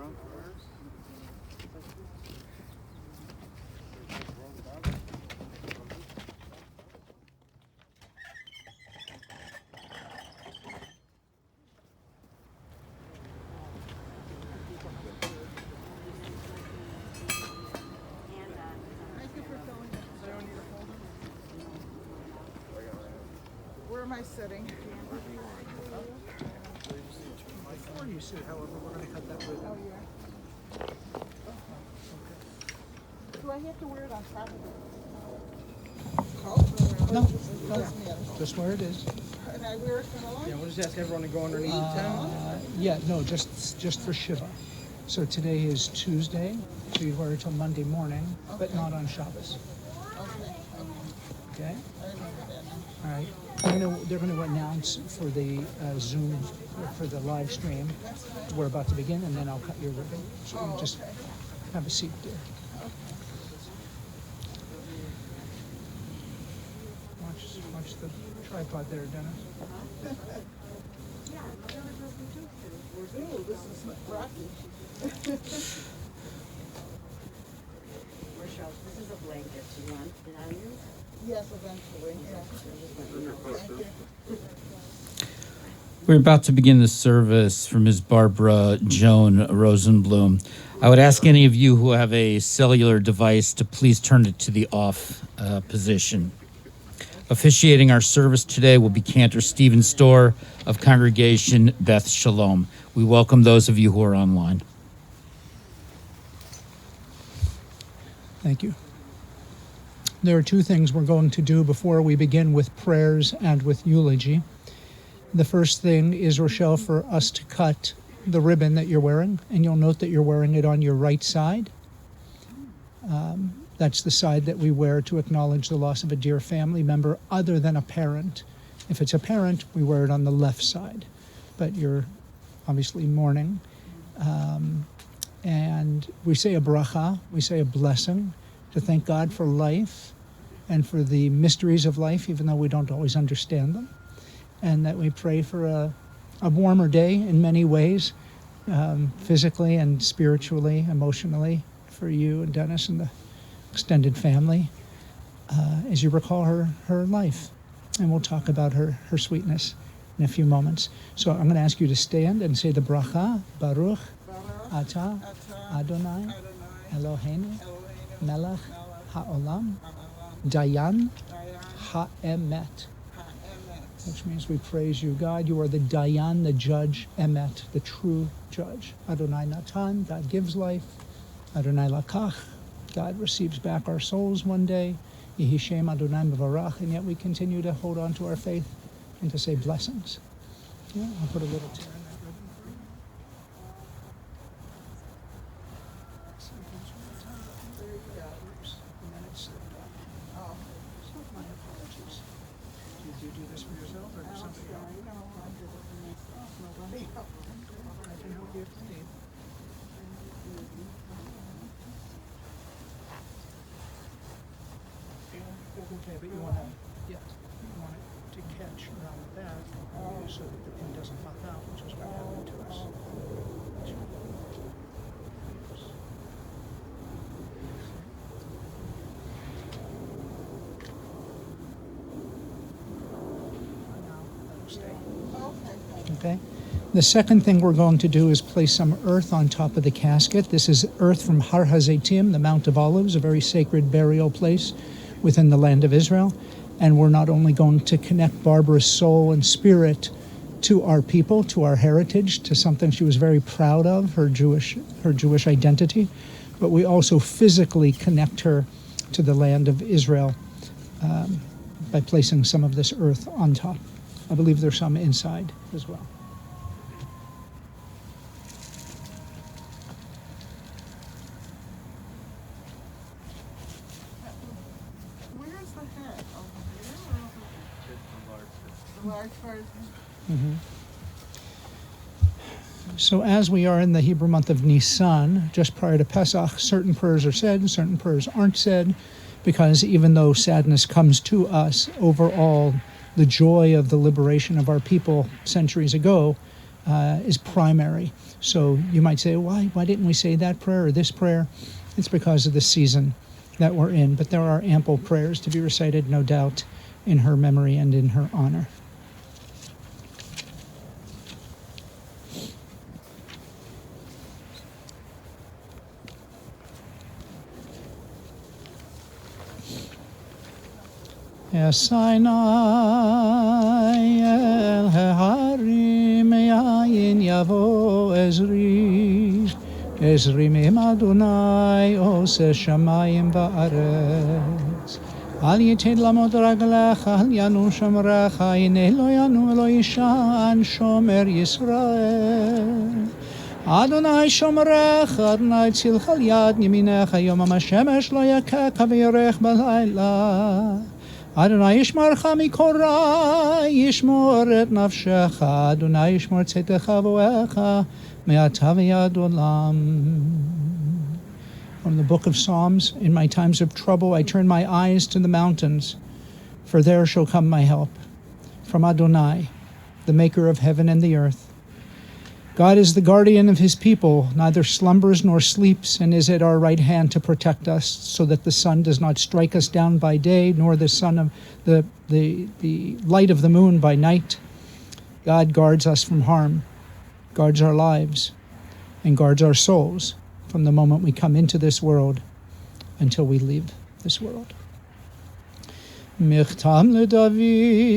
Where am I sitting? Before you sit, however, we're going to cut that ribbon. Oh, yeah. Do I have to wear it on top of it? No, just where it is. And I wear it for long? Yeah, we'll just ask everyone to go underneath Just for Shiva. So today is Tuesday, so you wear it till Monday morning, but not on Shabbos. Okay? I remember that now. All right. They're going to announce for the Zoom, for the live stream, we're about to begin, and then I'll cut your ribbon. So you just have a seat there. Watch the tripod there, Dennis. Ooh, this is rocky. Rochelle, this is a blanket. Do you want it on you? Yes, eventually. Yeah. Thank you. We're about to begin the service for Ms. Barbara Joan Rosenbloom. I would ask any of you who have a cellular device to please turn it to the off position. Officiating our service today will be Cantor Stephen Storr of Congregation Beth Shalom. We welcome those of you who are online. Thank you. There are two things we're going to do before we begin with prayers and with eulogy. The first thing is, Rochelle, for us to cut the ribbon that you're wearing, and you'll note that you're wearing it on your right side. That's the side that we wear to acknowledge the loss of a dear family member other than a parent. If it's a parent, we wear it on the left side. But you're obviously mourning. And we say a bracha, we say a blessing, to thank God for life and for the mysteries of life, even though we don't always understand them. And that we pray for a warmer day in many ways, physically and spiritually, emotionally, for you and Dennis and the extended family, as you recall her life. And we'll talk about her sweetness in a few moments. So I'm going to ask you to stand and say the bracha, Baruch Atah Adonai Eloheinu Melech HaOlam Dayan HaEmet, which means we praise you, God. You are the Dayan, the judge, Emet, the true judge. Adonai Natan, God gives life. Adonai Lakach, God receives back our souls one day. Yehi Shem Adonai Mevarach, and yet we continue to hold on to our faith and to say blessings. Yeah, I'll put a little tear in that ribbon for you. There you go. Oops. And then it slipped off. So my apologies. Did you do this for yourself or for somebody else? I can help you if you need. Okay, but you want it to catch around the back so that the pin doesn't pop out, which is what happened to us. Okay. The second thing we're going to do is place some earth on top of the casket. This is earth from Har HaZeitim, the Mount of Olives, a very sacred burial place within the land of Israel. And we're not only going to connect Barbara's soul and spirit to our people, to our heritage, to something she was very proud of, her Jewish identity, but we also physically connect her to the land of Israel by placing some of this earth on top. I believe there's some inside as well. Where's the head? Over here or over here? The large part? Mm-hmm. So as we are in the Hebrew month of Nisan, just prior to Pesach, certain prayers are said, certain prayers aren't said, because even though sadness comes to us, overall, the joy of the liberation of our people centuries ago is primary. So you might say, why didn't we say that prayer or this prayer? It's because of the season that we're in. But there are ample prayers to be recited, no doubt, in her memory and in her honor. Sinai el harim yayin yavo Ezri mim Adonai ose shamayim va'aretz Al yited lamod raglecha al yanu shomrecha Hine lo yanu lo yishan shomer Yisrael Adonai shomrecha Adonai tzilcha al yad yaminecha Yom HaShemesh lo yakeka v'yerech b'layla Adonai yishmarcha mikora, yishmor et nafshecha. Adonai yishmor tzetecha v'oecha, me'ata v'yad olam. From the book of Psalms, in my times of trouble, I turn my eyes to the mountains, for there shall come my help. From Adonai, the maker of heaven and the earth. God is the guardian of his people, neither slumbers nor sleeps, and is at our right hand to protect us, so that the sun does not strike us down by day, nor the sun of the light of the moon by night. God guards us from harm, guards our lives, and guards our souls from the moment we come into this world until we leave this world. מכתם לדוד,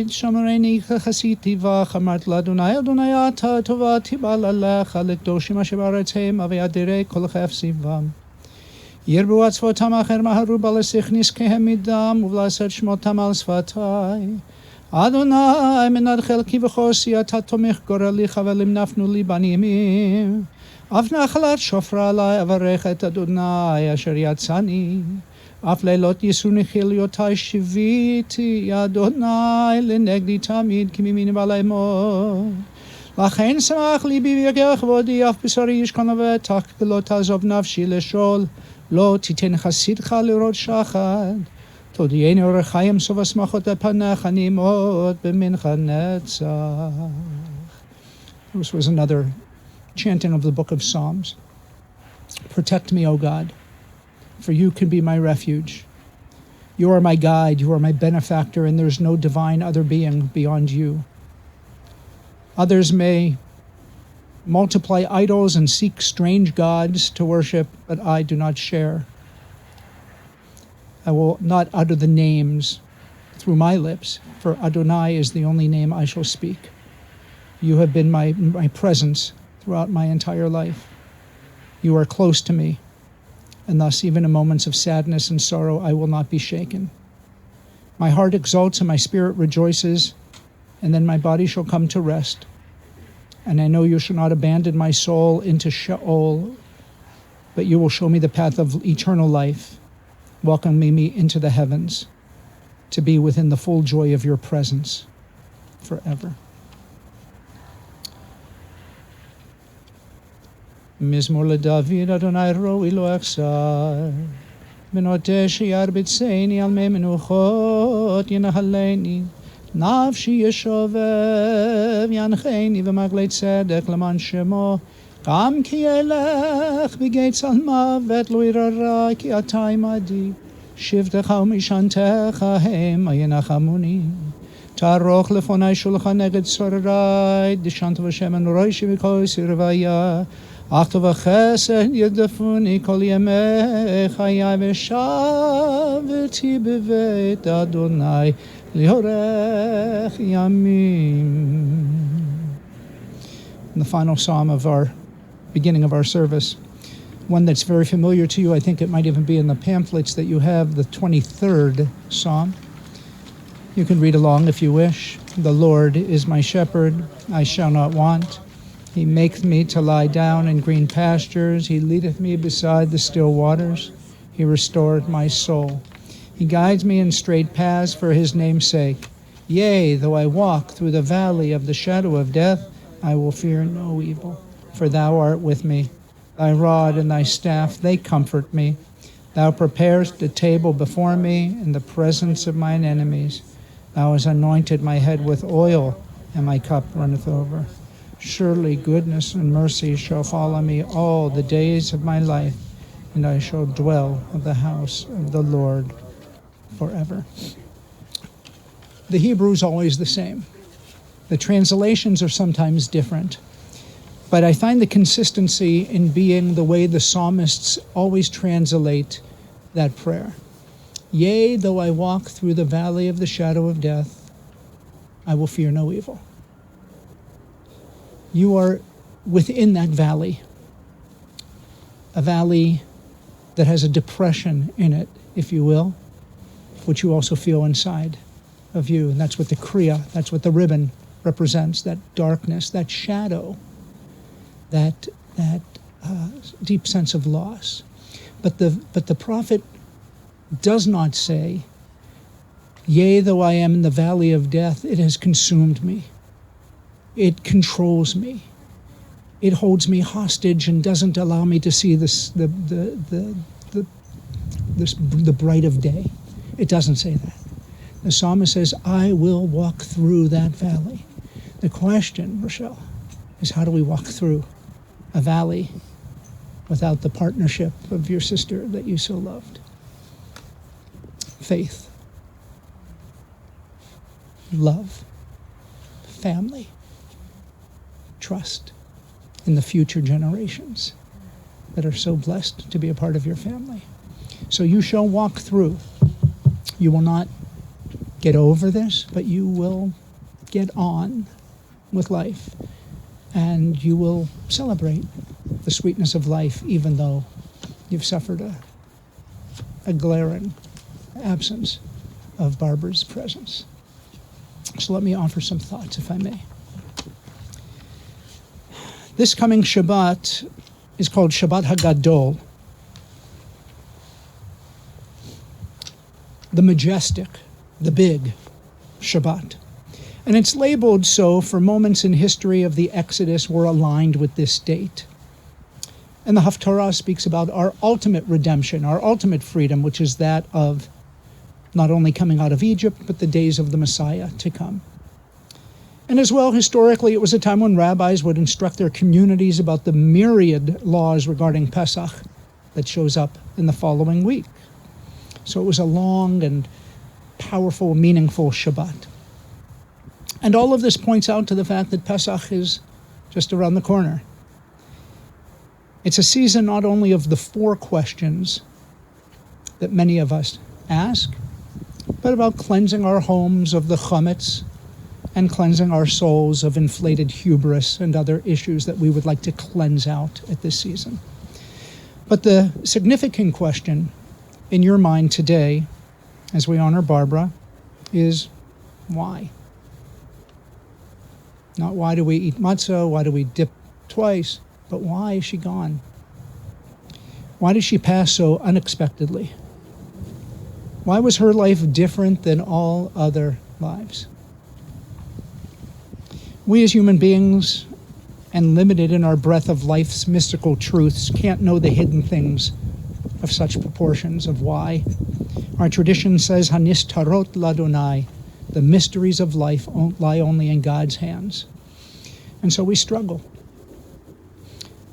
שמרני כחסיתי בך, אמרת לאדוני, אדוני אתה טובתי בעלליך, לקדושים אשר בארץ המה, וידירי כל חפציבם. ירבו עצבותם אחר מהרו בלסיך נזקיהם מדם, ובלעשות שמותם על שפתי. אדוני מנת חלקי וחוסי, אתה תומך גורלי, חבלים נפנו לי בנימים. אף נחלת שופרה עלי, אברך את אדוני אשר יצאני. אף לילות יסוני חיליותי שיוויתי, אדוני לנגדי תמיד, כי מימיני בלימות. לכן שמח ליבי ויגע כבודי, אף בשרי ישכון לבטח, כי לא תעזוב נפשי לשאול, לא תיתן חסידך לראות שחד. תודייני אורך חיים סוף השמחות בפניך, נעמוד במנחה נצח. This was another chanting of the book of Psalms. Protect me, O God, for you can be my refuge. You are my guide, you are my benefactor, and there is no divine other being beyond you. Others may multiply idols and seek strange gods to worship, but I do not share. I will not utter the names through my lips, for Adonai is the only name I shall speak. You have been my presence throughout my entire life. You are close to me, and thus even in moments of sadness and sorrow I will not be shaken. My heart exults and my spirit rejoices, and then my body shall come to rest. And I know you shall not abandon my soul into Sheol, but you will show me the path of eternal life, welcoming me into the heavens, to be within the full joy of your presence forever. מזמור לדוד, אדוני רואי לו אכסר, בנוטה שירביצני על מי מנוחות ינהלני, נפשי ישובב ינחני ומגלי צדק למען שמו, גם כי אלך בגיא צל מוות לא ירא רע, כי אתה עמדי, שבטך ומשענתך המה ינחמוני. תערוך לפני שולחן נגד צוררי, דשנת בשמן ראשי וכוס רוויה, אך טוב וחסד ירדפוני כל ימי חיי, ושבתי בבית אדוני לאורך ימים. The final psalm of our beginning of our service, one that's very familiar to you. I think it might even be in the pamphlets that you have, the 23rd psalm. You can read along if you wish. The Lord is my shepherd, I shall not want. He maketh me to lie down in green pastures. He leadeth me beside the still waters. He restoreth my soul. He guides me in straight paths for his name's sake. Yea, though I walk through the valley of the shadow of death, I will fear no evil, for thou art with me. Thy rod and thy staff, they comfort me. Thou preparest a table before me in the presence of mine enemies. Thou hast anointed my head with oil, and my cup runneth over. Surely goodness and mercy shall follow me all the days of my life, and I shall dwell in the house of the Lord forever. The Hebrew is always the same. The translations are sometimes different, but I find the consistency in being the way the psalmists always translate that prayer. Yea, though I walk through the valley of the shadow of death, I will fear no evil. You are within that valley, a valley that has a depression in it, if you will, which you also feel inside of you. And that's what the kriya, that's what the ribbon represents, that darkness, that shadow, that deep sense of loss. But the prophet does not say, yea, though I am in the valley of death, it has consumed me. It controls me. It holds me hostage and doesn't allow me to see the bright of day. It doesn't say that. The psalmist says, I will walk through that valley. The question, Rochelle, is how do we walk through a valley without the partnership of your sister that you so loved? Faith, love, family, trust in the future generations that are so blessed to be a part of your family. So you shall walk through. You will not get over this, but you will get on with life, and you will celebrate the sweetness of life, even though you've suffered a glaring absence of Barbara's presence. So let me offer some thoughts, if I may. This coming Shabbat is called Shabbat HaGadol, the majestic, the big Shabbat. And it's labeled so for moments in history of the Exodus were aligned with this date. And the Haftarah speaks about our ultimate redemption, our ultimate freedom, which is that of not only coming out of Egypt, but the days of the Messiah to come. And as well, historically, it was a time when rabbis would instruct their communities about the myriad laws regarding Pesach that shows up in the following week. So it was a long and powerful, meaningful Shabbat. And all of this points out to the fact that Pesach is just around the corner. It's a season not only of the 4 questions that many of us ask, but about cleansing our homes of the chametz and cleansing our souls of inflated hubris and other issues that we would like to cleanse out at this season. But the significant question in your mind today, as we honor Barbara, is why? Not why do we eat matzah, why do we dip twice, but why is she gone? Why did she pass so unexpectedly? Why was her life different than all other lives? We as human beings, and limited in our breadth of life's mystical truths, can't know the hidden things of such proportions of why. Our tradition says, Hanis tarot ladonai, the mysteries of life lie only in God's hands. And so we struggle.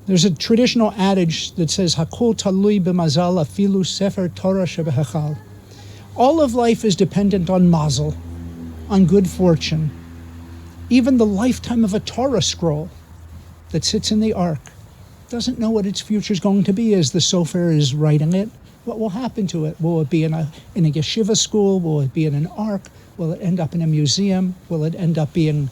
There's a traditional adage that says, Hakol talui b'mazal afilu sefer Torah shebehechal. All of life is dependent on mazel, on good fortune. Even the lifetime of a Torah scroll that sits in the ark doesn't know what its future is going to be as the sofer is writing it. What will happen to it? Will it be in a yeshiva school? Will it be in an ark? Will it end up in a museum? Will it end up being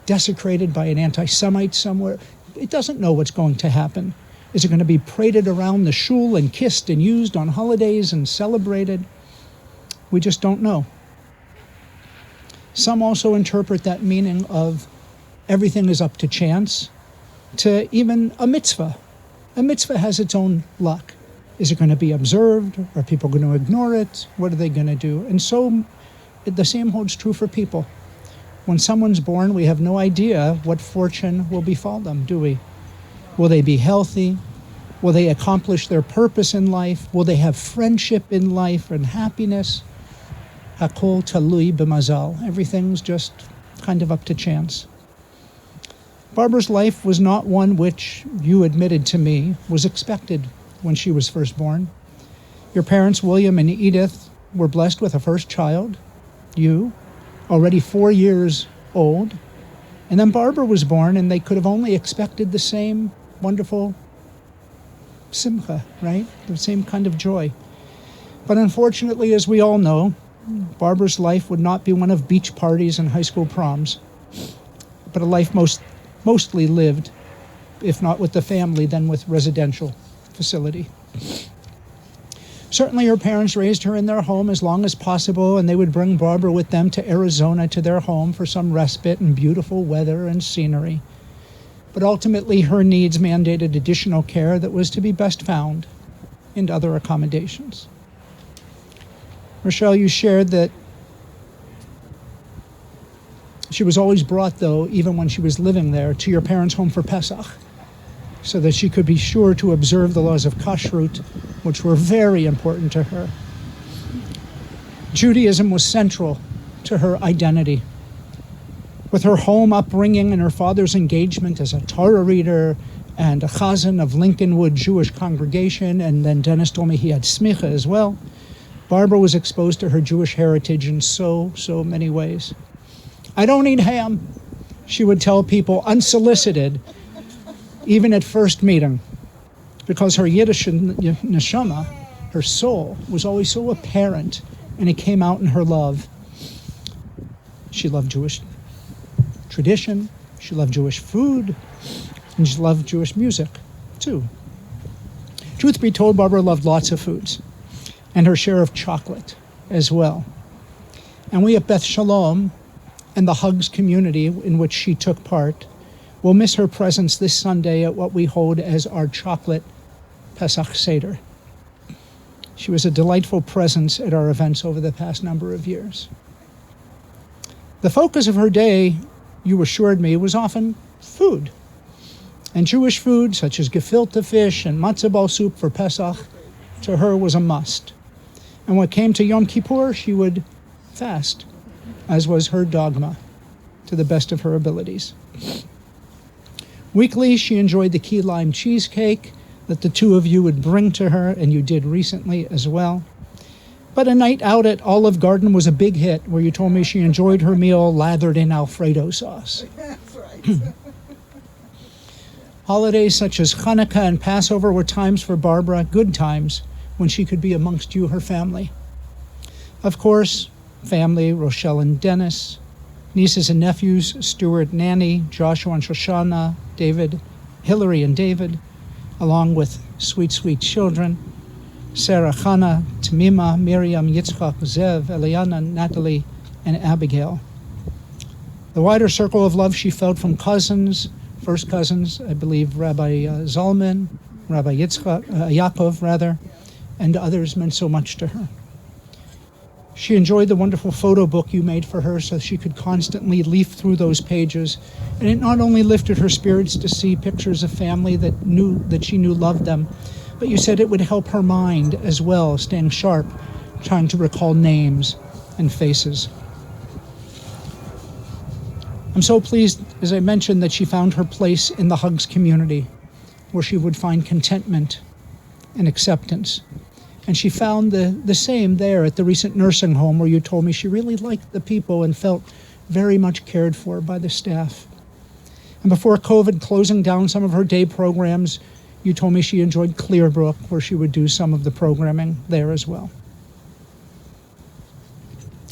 desecrated by an anti-Semite somewhere? It doesn't know what's going to happen. Is it going to be paraded around the shul and kissed and used on holidays and celebrated? We just don't know. Some also interpret that meaning of everything is up to chance to even a mitzvah. A mitzvah has its own luck. Is it going to be observed? Are people going to ignore it? What are they going to do? And so the same holds true for people. When someone's born, we have no idea what fortune will befall them, do we? Will they be healthy? Will they accomplish their purpose in life? Will they have friendship in life and happiness? Hakol talui b'mazal. Everything's just kind of up to chance. Barbara's life was not one which, you admitted to me, was expected when she was first born. Your parents, William and Edith, were blessed with a first child, you, already 4 years old. And then Barbara was born, and they could have only expected the same wonderful simcha, right? The same kind of joy. But unfortunately, as we all know, Barbara's life would not be one of beach parties and high school proms, but a life mostly lived, if not with the family, then with residential facility. Certainly her parents raised her in their home as long as possible, and they would bring Barbara with them to Arizona to their home for some respite and beautiful weather and scenery. But ultimately her needs mandated additional care that was to be best found in other accommodations. Rochelle, you shared that she was always brought, though, even when she was living there, to your parents' home for Pesach, so that she could be sure to observe the laws of kashrut, which were very important to her. Judaism was central to her identity. With her home upbringing and her father's engagement as a Torah reader and a chazan of Lincolnwood Jewish congregation, and then Dennis told me he had smicha as well, Barbara was exposed to her Jewish heritage in so many ways. I don't eat ham, she would tell people unsolicited, even at first meeting, because her Yiddish neshama, her soul, was always so apparent, and it came out in her love. She loved Jewish tradition, she loved Jewish food, and she loved Jewish music, too. Truth be told, Barbara loved lots of foods, and her share of chocolate as well. And we at Beth Shalom, and the Hugs community in which she took part, will miss her presence this Sunday at what we hold as our chocolate Pesach Seder. She was a delightful presence at our events over the past number of years. The focus of her day, you assured me, was often food. And Jewish food, such as gefilte fish and matzo ball soup for Pesach, to her was a must. And when it came to Yom Kippur, she would fast, as was her dogma, to the best of her abilities. Weekly, she enjoyed the key lime cheesecake that the two of you would bring to her, and you did recently as well. But a night out at Olive Garden was a big hit, where you told me she enjoyed her meal lathered in Alfredo sauce. That's right. Holidays such as Hanukkah and Passover were times for Barbara, good times, when she could be amongst you, her family. Of course, family, Rochelle and Dennis, nieces and nephews, Stuart, Nanny, Joshua and Shoshana, David, Hillary and David, along with sweet, sweet children, Sarah, Hannah, Tamima, Miriam, Yitzchak, Zev, Eliana, Natalie, and Abigail. The wider circle of love she felt from cousins, first cousins, I believe Rabbi Zalman, Rabbi Yitzchak, Yaakov, and others meant so much to her. She enjoyed the wonderful photo book you made for her so she could constantly leaf through those pages, and it not only lifted her spirits to see pictures of family that she knew loved them, but you said it would help her mind as well, staying sharp, trying to recall names and faces. I'm so pleased, as I mentioned, that she found her place in the Hugs community, where she would find contentment and acceptance. And she found the same there at the recent nursing home, where you told me she really liked the people and felt very much cared for by the staff. And before COVID closing down some of her day programs, you told me she enjoyed Clearbrook, where she would do some of the programming there as well.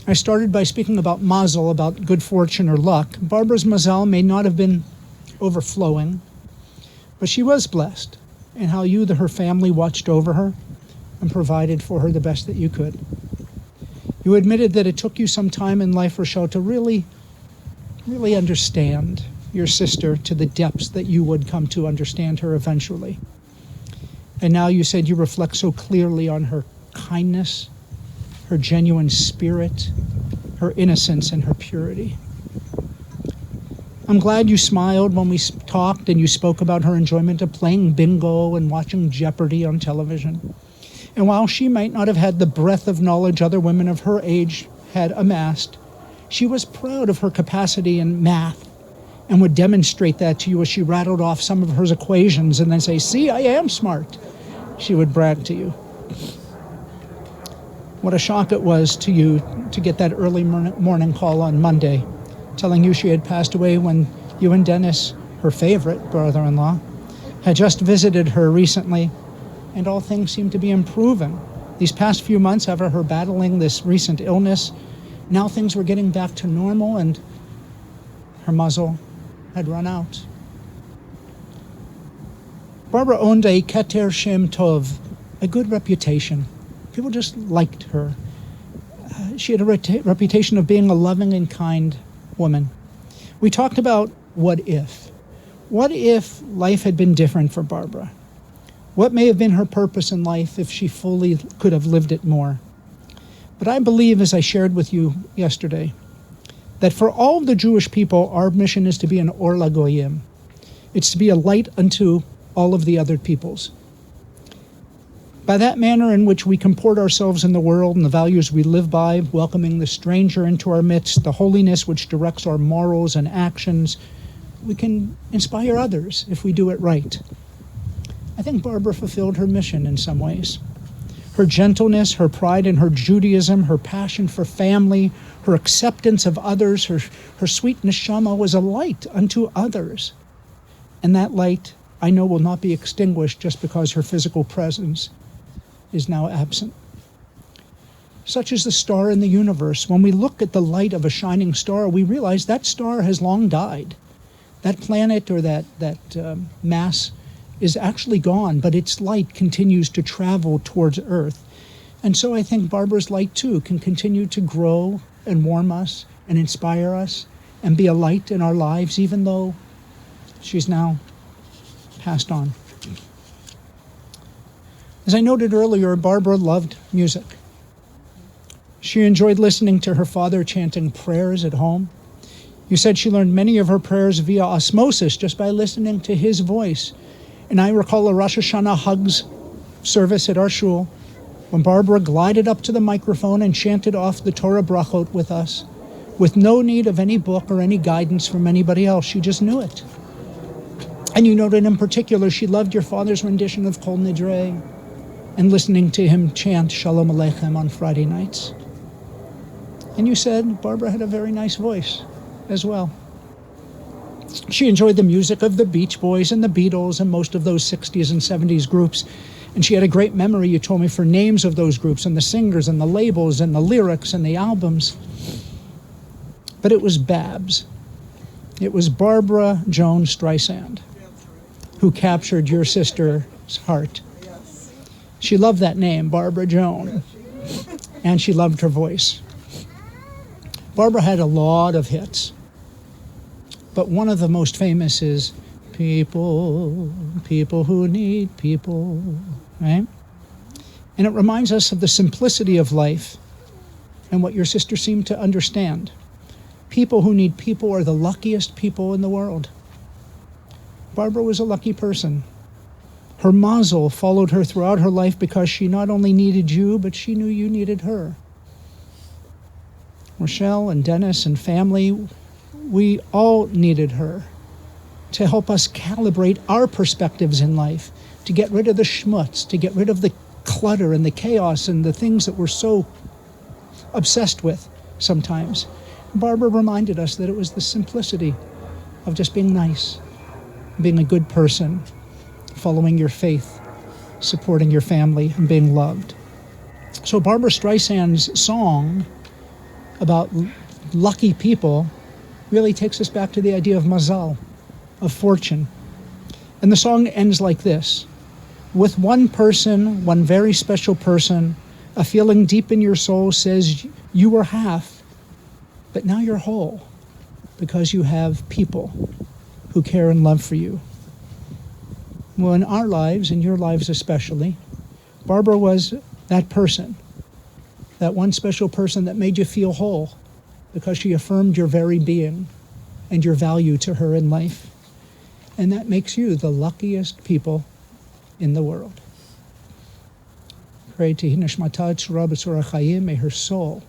I started by speaking about mazel, about good fortune or luck. Barbara's mazal may not have been overflowing, but she was blessed in how you, her family, watched over her and provided for her the best that you could. You admitted that it took you some time in life, Rochelle, to really understand your sister to the depths that you would come to understand her eventually. And now you said you reflect so clearly on her kindness, her genuine spirit, her innocence, and her purity. I'm glad you smiled when we talked and you spoke about her enjoyment of playing bingo and watching Jeopardy on television. And while she might not have had the breadth of knowledge other women of her age had amassed, she was proud of her capacity in math and would demonstrate that to you as she rattled off some of her equations and then say, "See, I am smart," she would brag to you. What a shock it was to you to get that early morning call on Monday telling you she had passed away when you and Dennis, her favorite brother-in-law, had just visited her recently, and all things seemed to be improving. These past few months, after her battling this recent illness, now things were getting back to normal, and her muzzle had run out. Barbara owned a Keter Shem Tov, a good reputation. People just liked her. She had a reputation of being a loving and kind woman. We talked about what if. What if life had been different for Barbara? What may have been her purpose in life if she fully could have lived it more? But I believe, as I shared with you yesterday, that for all of the Jewish people, our mission is to be an Or LaGoyim. It's to be a light unto all of the other peoples. By that manner in which we comport ourselves in the world and the values we live by, welcoming the stranger into our midst, the holiness which directs our morals and actions, we can inspire others if we do it right. I think Barbara fulfilled her mission in some ways. Her gentleness, her pride in her Judaism, her passion for family, her acceptance of others, her sweet neshama was a light unto others. And that light, I know, will not be extinguished just because her physical presence is now absent. Such is the star in the universe. When we look at the light of a shining star, we realize that star has long died. That planet or that mass is actually gone, but its light continues to travel towards Earth. And so I think Barbara's light, too, can continue to grow and warm us and inspire us and be a light in our lives, even though she's now passed on. As I noted earlier, Barbara loved music. She enjoyed listening to her father chanting prayers at home. You said she learned many of her prayers via osmosis, just by listening to his voice. And I recall a Rosh Hashanah hugs service at our shul when Barbara glided up to the microphone and chanted off the Torah brachot with us, with no need of any book or any guidance from anybody else. She just knew it. And you noted in particular she loved your father's rendition of Kol Nidre and listening to him chant Shalom Aleichem on Friday nights. And you said Barbara had a very nice voice as well. She enjoyed the music of the Beach Boys and the Beatles and most of those 60s and 70s groups. And she had a great memory, you told me, for names of those groups and the singers and the labels and the lyrics and the albums. But it was Babs. It was Barbara Joan Streisand who captured your sister's heart. She loved that name, Barbara Joan, and she loved her voice. Barbara had a lot of hits, but one of the most famous is People Who Need People, right? And it reminds us of the simplicity of life and what your sister seemed to understand. People who need people are the luckiest people in the world. Barbara was a lucky person. Her mazel followed her throughout her life because she not only needed you, but she knew you needed her. Rochelle and Dennis and family, we all needed her to help us calibrate our perspectives in life, to get rid of the schmutz, to get rid of the clutter and the chaos and the things that we're so obsessed with sometimes. Barbara reminded us that it was the simplicity of just being nice, being a good person, following your faith, supporting your family, and being loved. So Barbara Streisand's song about lucky people really takes us back to the idea of mazal, of fortune. And the song ends like this: with one person, one very special person, a feeling deep in your soul says you were half, but now you're whole because you have people who care and love for you. Well, in our lives, in your lives especially, Barbara was that person, that one special person that made you feel whole because she affirmed your very being and your value to her in life. And that makes you the luckiest people in the world. Pray to Hinashmata Tzura B'Tzura Chayim, may her soul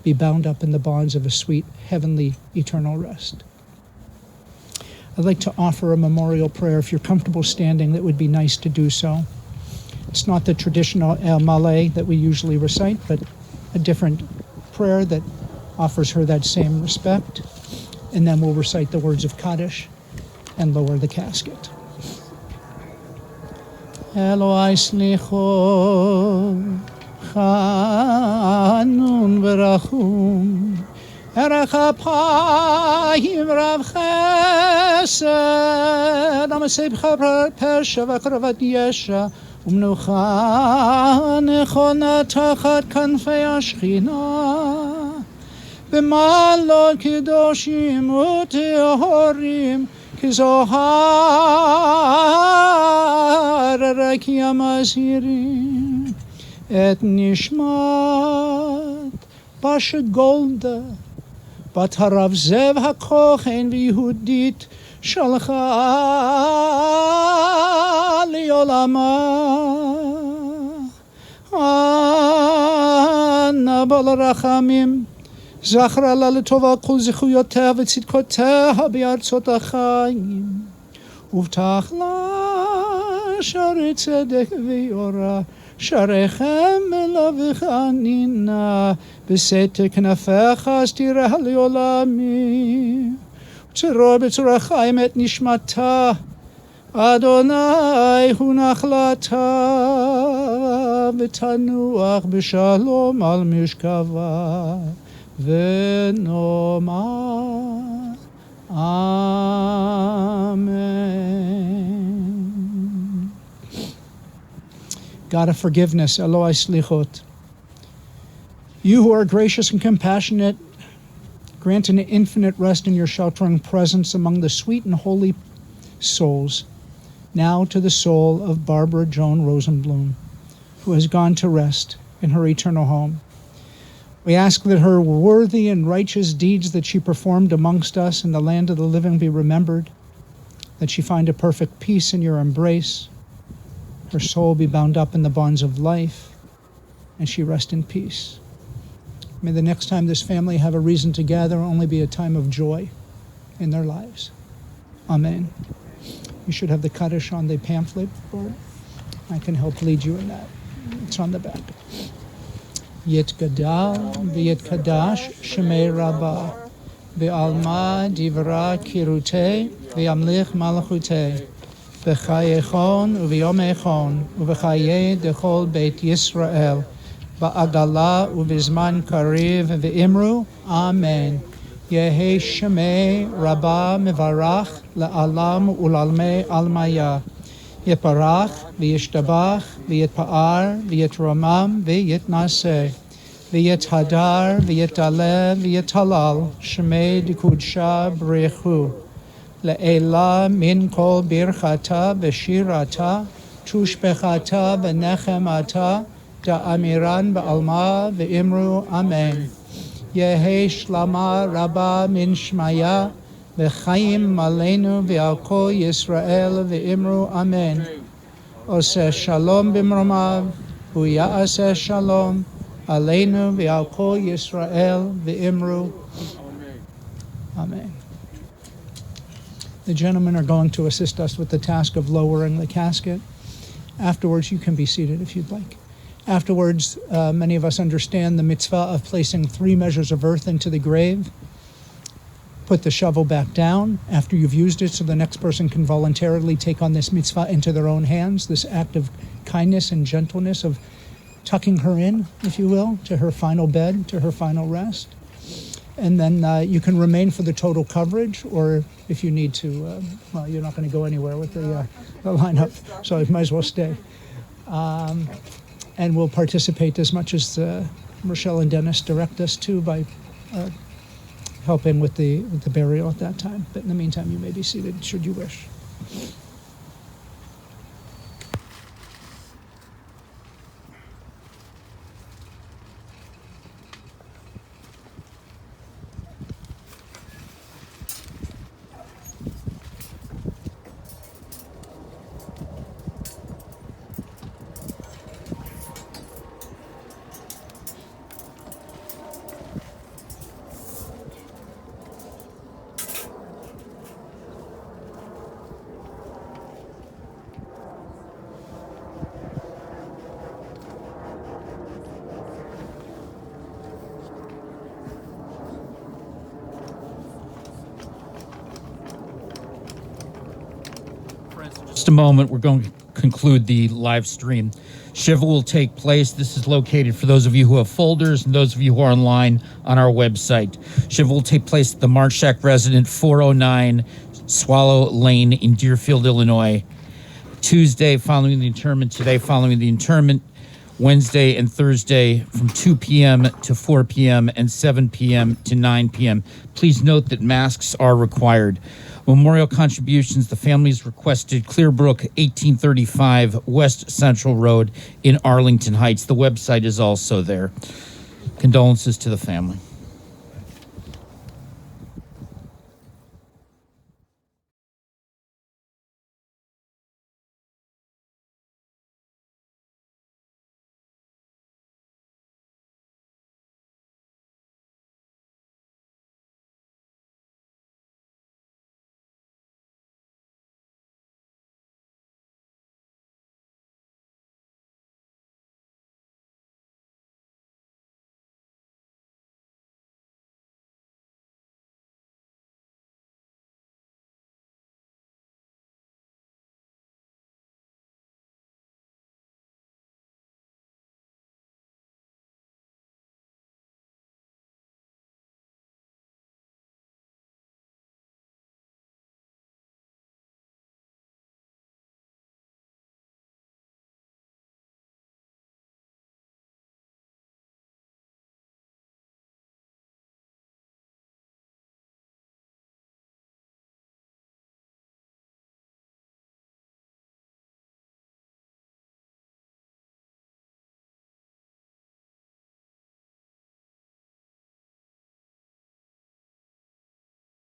be bound up in the bonds of a sweet, heavenly, eternal rest. I'd like to offer a memorial prayer. If you're comfortable standing, that would be nice to do so. It's not the traditional El Malay that we usually recite, but a different prayer that offers her that same respect. And then we'll recite the words of Kaddish and lower the casket. Eloi slicho, chanun v'rachum, erech hapayim rav chesed, amasei b'cha pesha v'kravat yesha, ומנוחה נכונה תחת כנפי השכינה, במעלות קדושים וטהורים, כזוהר הרקיע מזהירים, את נשמת פשה גולדה, בת הרב זאב הכהן ויהודית, שלחה לעולמה. אנא בעל הרחמים, זכרה לה לטובה כל זכויותיה וצדקותיה בארצות החיים, ובטח לה שערי צדק ויורה, שעריכם מלבך ענינה, בסתר כנפיך סתירה לעולמים. צרור בצורה חיים את נשמתה, אדוני הוא נחלתה, ותנוח בשלום על משכבה, ונאמר Amen. God of forgiveness, Eloi Slichot, you who are gracious and compassionate, grant an infinite rest in your sheltering presence among the sweet and holy souls. Now to the soul of Barbara Joan Rosenbloom, who has gone to rest in her eternal home. We ask that her worthy and righteous deeds that she performed amongst us in the land of the living be remembered, that she find a perfect peace in your embrace, her soul be bound up in the bonds of life, and she rest in peace. May the next time this family have a reason to gather only be a time of joy in their lives. Amen. You should have the Kaddish on the pamphlet board. I can help lead you in that. It's on the back. Yit gadal v'yit kadash shemei rabbah v'alma divra kirute v'yamlich malchute v'chayechon u'v'yomechon u'v'chayei dechol beit Yisrael ba'agala u'v'zman kariv v'imru. Amen. Yehi shemei rabbah mevarach la'alam u'lalmei almaya. Yiparach v'yishtabach v'yitpa'ar v'yitramam v'yitnaseh v'yithadar v'yitaleh v'yitalal shemei dikudsha b'rechu le'ela min kol birchata v'shirata tushbechata v'nechemata da'amiran ba'alma v'imru. Amen. Yehi shlama rabba min shmaya v'chaim malenu v'al kol Yisrael v'imru. Amen. Oseh shalom b'mromav v'ya'aseh shalom aleinu v'al kol Yisrael v'imru. Amen. The gentlemen are going to assist us with the task of lowering the casket. Afterwards, you can be seated if you'd like. Afterwards, many of us understand the mitzvah of placing 3 measures of earth into the grave. Put the shovel back down after you've used it so the next person can voluntarily take on this mitzvah into their own hands, this act of kindness and gentleness of tucking her in, if you will, to her final bed, to her final rest. And then you can remain for the total coverage, or if you need to, well, you're not going to go anywhere with the lineup, so you might as well stay. And we'll participate as much as Rochelle and Dennis direct us to by helping with the burial at that time. But in the meantime, you may be seated, should you wish. just a moment, we're going to conclude the live stream. Shiva will take place. This is located for those of you who have folders and those of you who are online on our website. Shiva will take place at the Marshak Resident, 409 Swallow Lane in Deerfield, Illinois. Tuesday following the interment, today following the interment, Wednesday and Thursday from 2 p.m. to 4 p.m. and 7 p.m. to 9 p.m. Please note that masks are required. Memorial contributions, the families requested Clearbrook, 1835 West Central Road in Arlington Heights. The website is also there. Condolences to the family.